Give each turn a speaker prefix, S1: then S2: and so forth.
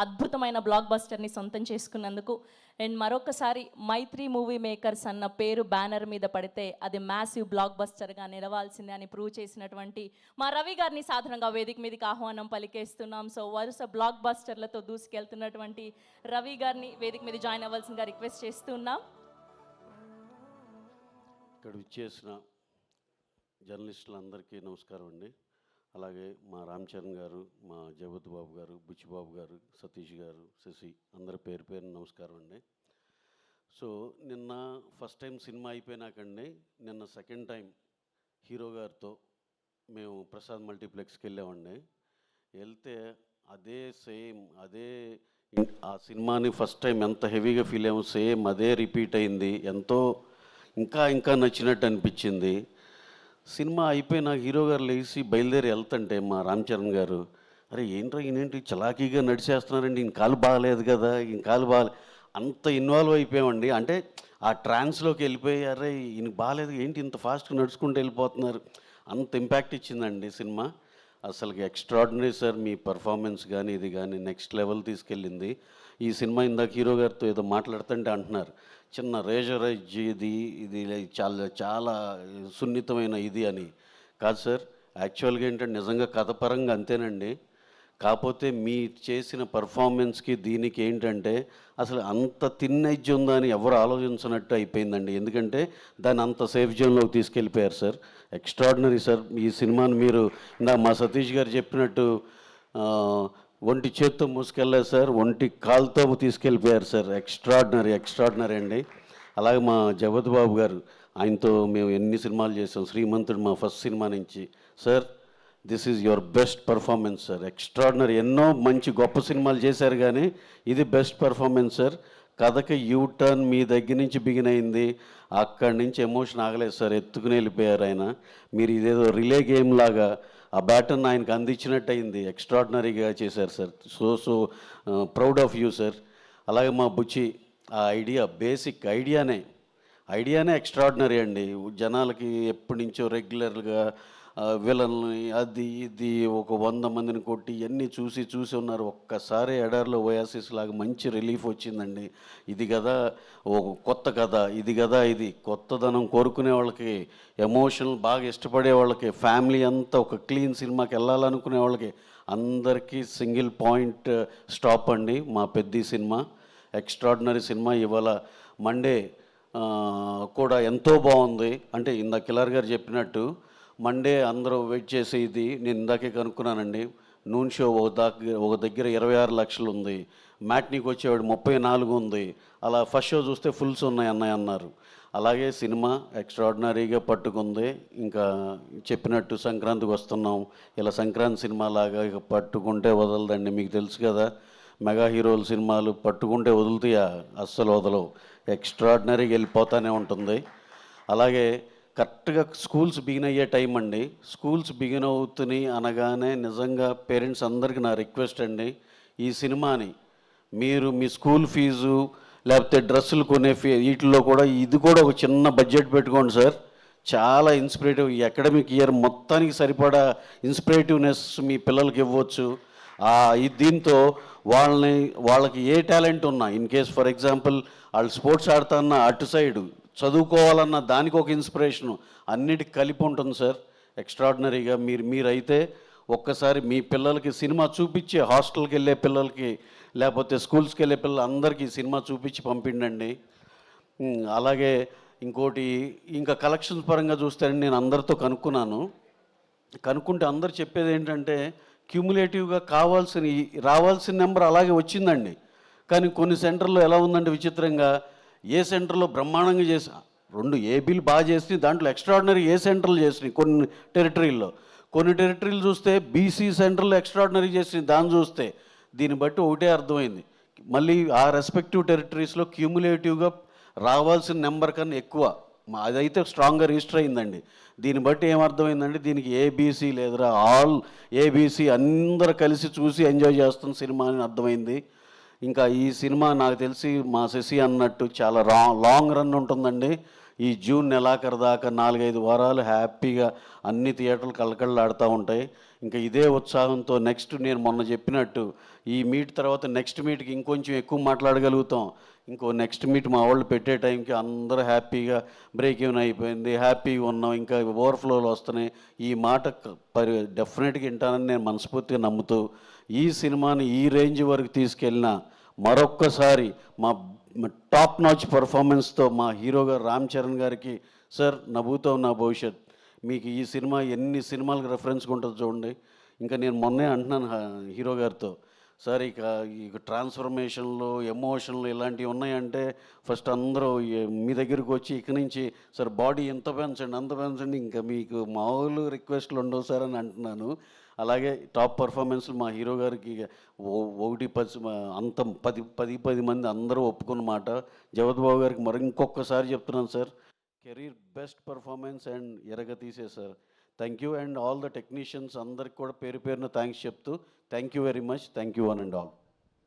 S1: అద్భుతమైన బ్లాక్ బస్టర్ని సొంతం చేసుకున్నందుకు. అండ్ మరొకసారి మైత్రి మూవీ మేకర్స్ అన్న పేరు బ్యానర్ మీద పడితే అది మ్యాసివ్ బ్లాక్ బస్టర్గా నిలవాల్సిందే అని ప్రూవ్ చేసినటువంటి మా రవి గారిని సాధారణంగా వేదిక మీదకి ఆహ్వానం పలికేస్తున్నాం. సో వరుస బ్లాక్ బస్టర్లతో దూసుకెళ్తున్నటువంటి రవి గారిని వేదిక మీద జాయిన్ అవ్వాల్సిందిగా రిక్వెస్ట్ చేస్తున్నాం.
S2: ఇక్కడ విచ్చేసిన జర్నలిస్టులందరికీ నమస్కారం అండి. అలాగే మా రామ్ చరణ్ గారు, మా జగత్ బాబు గారు, బుచ్చిబాబు గారు, సతీష్ గారు, శశి అందరి పేరు పేరు నమస్కారం అండి. సో నిన్న ఫస్ట్ టైం సినిమా అయిపోయినాకండి, నిన్న సెకండ్ టైం హీరో గారితో మేము ప్రసాద్ మల్టీప్లెక్స్కి వెళ్ళామండి. వెళ్తే అదే సేమ్ ఆ సినిమాని ఫస్ట్ టైం ఎంత హెవీగా ఫీల్ అయ్యాము, సేమ్ అదే రిపీట్ అయింది. ఎంతో ఇంకా నచ్చినట్టు అనిపించింది. సినిమా అయిపోయిన హీరో గారు లేచి బయలుదేరి వెళ్తుంటే మా రామ్ చరణ్ గారు, అరే ఈయనేంటి చలాకీగా నడిచేస్తున్నారండి, ఈయన కాలు బాగాలేదు కదా, ఈయన కాలు అంత ఇన్వాల్వ్ అయిపోయామండి. అంటే ఆ ట్రాన్స్లోకి వెళ్ళిపోయి, అరే ఈయన బాగాలేదు ఏంటి ఇంత ఫాస్ట్గా నడుచుకుంటూ వెళ్ళిపోతున్నారు, అంత ఇంపాక్ట్ ఇచ్చిందండి సినిమా. అసలుకి ఎక్స్ట్రాడినరీ సార్, మీ పర్ఫార్మెన్స్ కానీ ఇది కానీ నెక్స్ట్ లెవెల్ తీసుకెళ్ళింది. ఈ సినిమా ఇందాక హీరో గారితో ఏదో మాట్లాడుతుంటే అంటున్నారు, చిన్న రేజరైజ్ ఇది చాలా సున్నితమైన ఇది అని. కాదు సార్, యాక్చువల్గా ఏంటంటే నిజంగా కథపరంగా అంతేనండి. కాకపోతే మీ చేసిన పర్ఫార్మెన్స్కి దీనికి ఏంటంటే అసలు అంత థిన్ ఎడ్జ్ ఉందా అని ఎవరు ఆలోచించినట్టు అయిపోయిందండి. ఎందుకంటే దాన్ని అంత సేఫ్ జోన్లోకి తీసుకెళ్ళిపోయారు సార్. Extraordinary sir. ఈ సినిమాని మీరు మా సతీష్ గారు చెప్పినట్టు ఒంటి చేత్తో మూసుకెళ్ళారు సార్, ఒంటి కాలుతో తీసుకెళ్ళిపోయారు సార్. ఎక్స్ట్రాడినరీ అండి. అలాగే మా జగత్ బాబు గారు, ఆయనతో మేము ఎన్ని సినిమాలు చేసాం. శ్రీమంతుడు మా ఫస్ట్ సినిమా నుంచి. Sir, this is your best performance sir. Extraordinary. ఎన్నో మంచి గొప్ప సినిమాలు చేశారు కానీ ఇది బెస్ట్ పర్ఫార్మెన్స్ సార్. కథకి యూటర్న్ మీ దగ్గర నుంచి బిగిన్ అయింది, అక్కడి నుంచి ఎమోషన్ ఆగలేదు సార్, ఎత్తుకుని వెళ్ళిపోయారు ఆయన. మీరు ఇదేదో రిలే గేమ్ లాగా ఆ బ్యాటన్ ఆయనకు అందించినట్టు అయింది. ఎక్స్ట్రాడినరీగా చేశారు sir. So proud of you sir. అలాగే మా బుచ్చి, ఆ బేసిక్ ఐడియానే ఎక్స్ట్రాడినరీ అండి. జనాలకి ఎప్పటి నుంచో రెగ్యులర్గా విలన్ని ఇది ఒక 100 మందిని కొట్టి ఇవన్నీ చూసి ఉన్నారు. ఒక్కసారి ఎడారిలో ఓయాసిస్ లాగా మంచి రిలీఫ్ వచ్చిందండి. ఇది కదా ఒక కొత్త కథ, ఇది కొత్తదనం కోరుకునే వాళ్ళకి, ఎమోషనల్ బాగా ఇష్టపడే వాళ్ళకి, ఫ్యామిలీ అంతా ఒక క్లీన్ సినిమాకి వెళ్ళాలనుకునే వాళ్ళకి అందరికీ సింగిల్ పాయింట్ స్టాప్ అండి మా పెద్ద సినిమా. Extraordinary cinema. ఇవాళ మండే కూడా ఎంతో బాగుంది. అంటే ఇందాక కిలార్ గారు చెప్పినట్టు మండే అందరూ వెయిట్ చేసే ఇది నేను ఇందాకే కనుక్కున్నానండి. నూన్ షో ఒక దగ్గర 26 లక్షలు ఉంది, మ్యాట్నీకి వచ్చేవాడు 34 ఉంది. అలా ఫస్ట్ షో చూస్తే ఫుల్స్ ఉన్నాయి అన్నారు. అలాగే సినిమా ఎక్స్ట్రాడినరీగా పట్టుకుంది. ఇంకా చెప్పినట్టు సంక్రాంతికి వస్తున్నాం, ఇలా సంక్రాంతి సినిమా లాగా ఇక పట్టుకుంటే వదలదండి. మీకు తెలుసు కదా, మెగా హీరోల సినిమాలు పట్టుకుంటే వదులుతాయా? అస్సలు వదలవు. ఎక్స్ట్రాడినరీగా వెళ్ళిపోతూనే ఉంటుంది. అలాగే కరెక్ట్గా స్కూల్స్ బిగిన్ అయ్యే టైం అండి. స్కూల్స్ బిగిన్ అవుతున్నాయి అనగానే నిజంగా పేరెంట్స్ అందరికీ నా రిక్వెస్ట్ అండి, ఈ సినిమాని మీరు మీ స్కూల్ ఫీజు లేకపోతే డ్రెస్సులు కొనే వీటిల్లో కూడా ఇది కూడా ఒక చిన్న బడ్జెట్ పెట్టుకోండి సార్. చాలా ఇన్స్పిరేటివ్. ఈ అకాడమిక్ ఇయర్ మొత్తానికి సరిపడా ఇన్స్పిరేటివ్నెస్ మీ పిల్లలకి ఇవ్వచ్చు. దీంతో వాళ్ళకి ఏ టాలెంట్ ఉన్నా, ఇన్ కేస్ ఫర్ ఎగ్జాంపుల్ వాళ్ళు స్పోర్ట్స్ ఆడుతున్నా అటు సైడు చదువుకోవాలన్న దానికి ఒక ఇన్స్పిరేషను అన్నిటికి కలిపి ఉంటుంది సార్. ఎక్స్ట్రాడినరీగా మీరైతే ఒక్కసారి మీ పిల్లలకి సినిమా చూపించి, హాస్టల్కి వెళ్ళే పిల్లలకి లేకపోతే స్కూల్స్కి వెళ్ళే పిల్లలందరికీ సినిమా చూపించి పంపిండండి. అలాగే ఇంకోటి, ఇంకా కలెక్షన్స్ పరంగా చూస్తే నేను అందరితో కనుక్కుంటే అందరు చెప్పేది ఏంటంటే క్యూములేటివ్గా రావాల్సిన నెంబర్ అలాగే వచ్చిందండి. కానీ కొన్ని సెంటర్లో ఎలా ఉందంటే విచిత్రంగా, ఏ సెంటర్లో బ్రహ్మాండంగా చేసి 2 ఏబీలు బాగా చేసినాయి, దాంట్లో ఎక్స్ట్రాడినరీ ఏ సెంటర్లు చేసినాయి కొన్ని టెరిటరీలు చూస్తే బీసీ సెంటర్లు ఎక్స్ట్రాడినరీ చేసినాయి. దాన్ని చూస్తే దీన్ని బట్టి ఒకటే అర్థమైంది, మళ్ళీ ఆ రెస్పెక్టివ్ టెరిటరీస్లో క్యూములేటివ్గా రావాల్సిన నెంబర్ కన్నా ఎక్కువ అదైతే స్ట్రాంగ్గా రిజిస్టర్ అయిందండి. దీన్ని బట్టి ఏమర్థమైందండి, దీనికి ఏబీసీ లేదురా, ఆల్ ఏబీసీ అందరూ కలిసి చూసి ఎంజాయ్ చేస్తున్న సినిమా అని అర్థమైంది. ఇంకా ఈ సినిమా నాకు తెలిసి మా శశి అన్నట్టు చాలా లాంగ్ రన్ ఉంటుందండి. ఈ జూన్ నెలాఖరు దాకా 4-5 వారాలు హ్యాపీగా అన్ని థియేటర్లు కళకళలాడుతూ ఉంటాయి. ఇంకా ఇదే ఉత్సాహంతో నెక్స్ట్ నేను మొన్న చెప్పినట్టు ఈ మీట్ తర్వాత నెక్స్ట్ మీట్కి ఇంకొంచెం ఎక్కువ మాట్లాడగలుగుతాం. ఇంకో నెక్స్ట్ మీట్ మా వాళ్ళు పెట్టే టైంకి అందరూ హ్యాపీగా బ్రేక్ ఈవెన్ అయిపోయింది, హ్యాపీగా ఉన్నాం, ఇంకా ఓవర్ఫ్లోలు వస్తున్నాయి, ఈ మాట డెఫినెట్గా వింటానని నేను మనస్ఫూర్తిగా నమ్ముతూ ఈ సినిమాని ఈ రేంజ్ వరకు తీసుకెళ్ళిన మరొక్కసారి మా టాప్ నాచ్ పర్ఫార్మెన్స్తో మా హీరో గారు రామ్ చరణ్ గారికి, సార్ నా భూతం నా భవిష్యత్, మీకు ఈ సినిమా ఎన్ని సినిమాలకు రెఫరెన్స్గా ఉంటుందో చూడండి. ఇంకా నేను మొన్నే అంటున్నాను హీరో గారితో, సార్ ఇక ట్రాన్స్ఫర్మేషన్లు ఎమోషన్లు ఇలాంటివి ఉన్నాయంటే ఫస్ట్ అందరూ మీ దగ్గరికి వచ్చి ఇక నుంచి సార్ బాడీ ఎంత పెంచండి అంత పెంచండి, ఇంకా మీకు మామూలు రిక్వెస్ట్లు ఉండవు సార్ అని అంటున్నాను. అలాగే టాప్ పర్ఫార్మెన్స్లు మా హీరో గారికి ఒకటి అంత 10 మంది అందరూ ఒప్పుకున్న మాట. జగత్ బాబు గారికి మరి ఇంకొకసారి చెప్తున్నాను sir, career best performance and ఎరగతీసే sir. Thank you. And all the technicians అందరికి కూడా పేరు పేరున థ్యాంక్స్ చెప్తూ thank you very much. Thank you one and all.